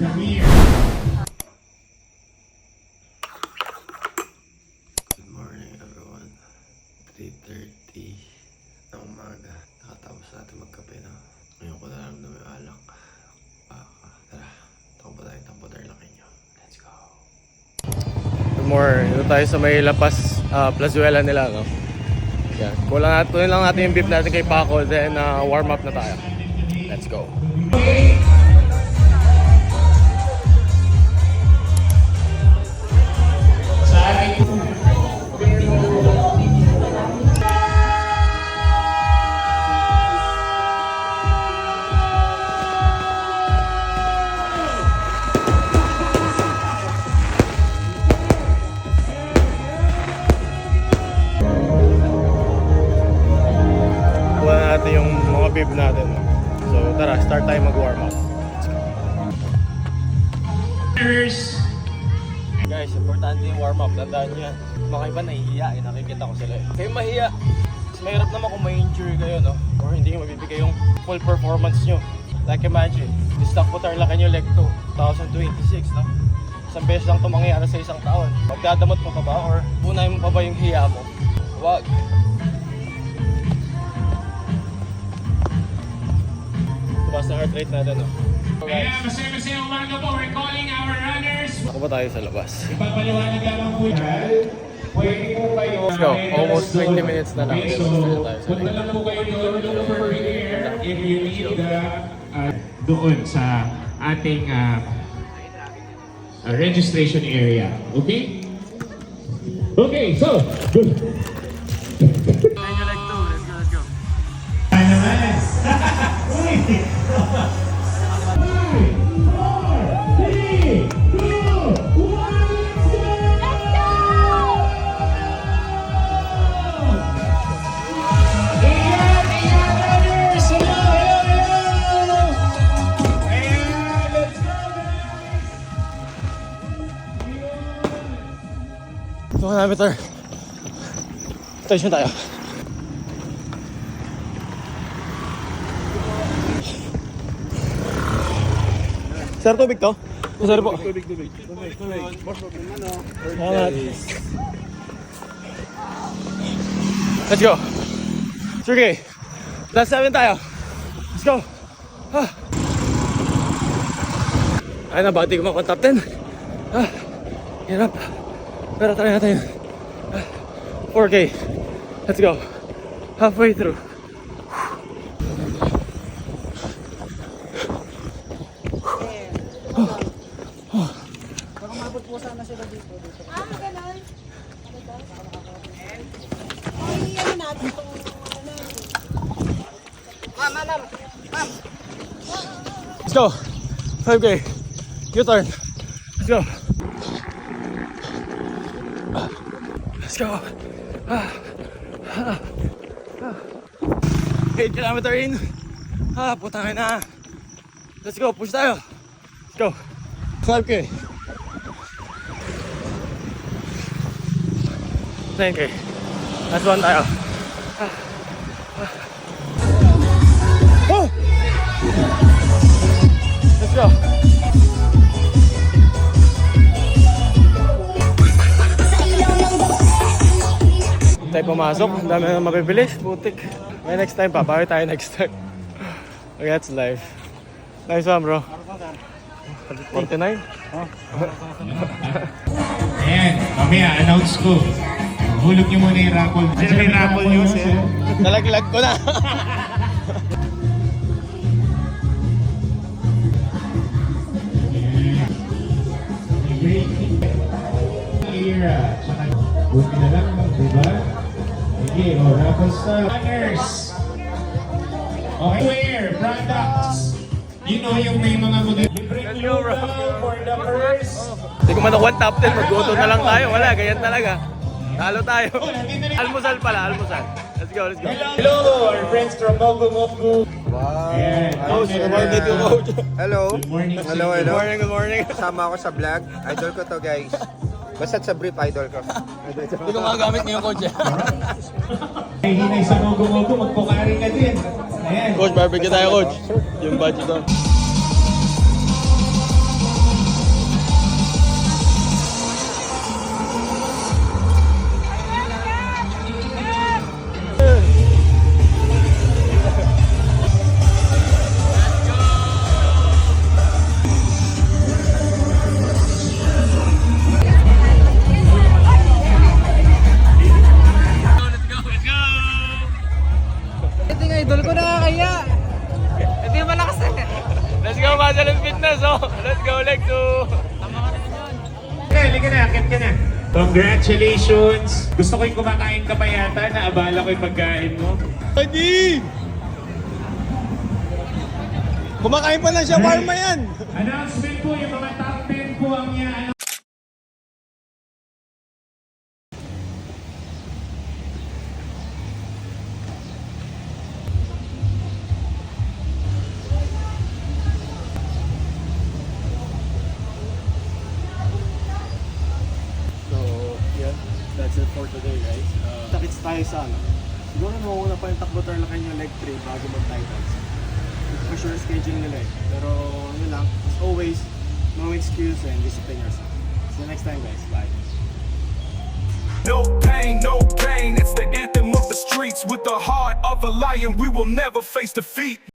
Premier. Good morning everyone. 3:30 ng umaga. Nakatapos natin magkape na. Ngayon ko nararamdaman yung alak. Tara, tampo tayo laki nyo. Let's go. Good morning. Ito tayo sa may Lapas, Plazuela nila, no? Yan. Kunin lang natin yung beef natin kay Paco, then warm up na tayo. Let's go. Yung mga beef natin. So tara, start tayo mag-warm up. Guys, importante yung warm up. Tandaan nyo yan. Mga iba nahihiya, nakikita ko sila. Kayo mahiya. Mas mahirap naman kung may injury kayo, no? Or hindi nyo mabibigay yung full performance nyo. Like imagine, stock po Tarlacan yung leg 2, 2026, no? Isang beses lang ito mangyayari sa isang taon. Magdadamot mo pa ba? Or unahin mo pa ba yung hiya mo? Wag. Tumas na heart rate natin, no? Kaya masaya-masaya umaga po. We're calling our runners. Ako ba tayo sa labas? Ipapaliwanag lamang po dyan. Pwede po kayo. Let's go. Almost 20 minutes na lang. Okay, so punta lang po kayo doon. Look for there if you need doon sa ating registration area. Okay? Okay, so good. Ano naman? Ito na, meter. Station tayo. Sir, tubig to? Sir po. Tubig. Salamat. Let's go. Sige. Last 7 tayo. Let's go. Ay na, bakit di ko makuha top 10? Hirap. Pero try natin. 4K. Let's go. Halfway through. Baka mabot po sana sila dito. Ganun. Ay, ano natin itong Ma'am. Let's go. 5K. U-turn. Let's go. Let's go. 8 kilometer in. Putangin na. Let's go. Push tayo. Let's go. 5K. 10K. Last one tayo. Let's go. Tayo pumasok, ang dami na mabibilis, putik. May next time pa, bawi tayo next time. Okay, that's life. Nice one, bro. 49? Ayan, mamaya, announce ko. Hulog niyo muna yung raffle. Sino may raffle news eh? Nalaglag ko na. Buti na lang, diba? Okay, raffle style. Runners! Okay, wear products. You know yung may mga model. Libreng lugaw for the first. Hindi ko man ako top 10, mag-auto na lang tayo. Wala, ganyan talaga. Talo tayo. Almusal pala, almusal. Let's go, let's go. Hello, our friends from Mogu. Wow. Ayan. Coach, good morning to Coach. Hello. Good morning. Hello, Good hello. morning, good morning. Kasama ako sa vlog. Idol ko to, guys. Basta't sa brief, idol ko. Hindi ko magagamit ngayon, Coach. Ay, hinay sa Mogu, magpukari ka din. Ayan. Coach, barbecue tayo, Coach. Yung budget doon. Hello, Muscle and Fitness, oh. Let's go, Lex, oh. Halika na, akit ka na. Congratulations! Gusto ko yung kumakain ka pa yata, naabala ko yung pagkain mo. Hindi! Kumakain pa lang siya, warma yan! Announcement po, yung mga top 10 po ang yan. So, yeah, that's it for today, guys. Takits tayo sa ano. Siguro mawala pa yung takbo Tarlacan yung leg 3 bago mag-titles. For sure, schedule nila eh. Pero, yun lang. As always, no excuse and discipline yourself. See you next time, guys. Bye. No pain, it's the anthem of the streets. With the heart of a lion, we will never face defeat.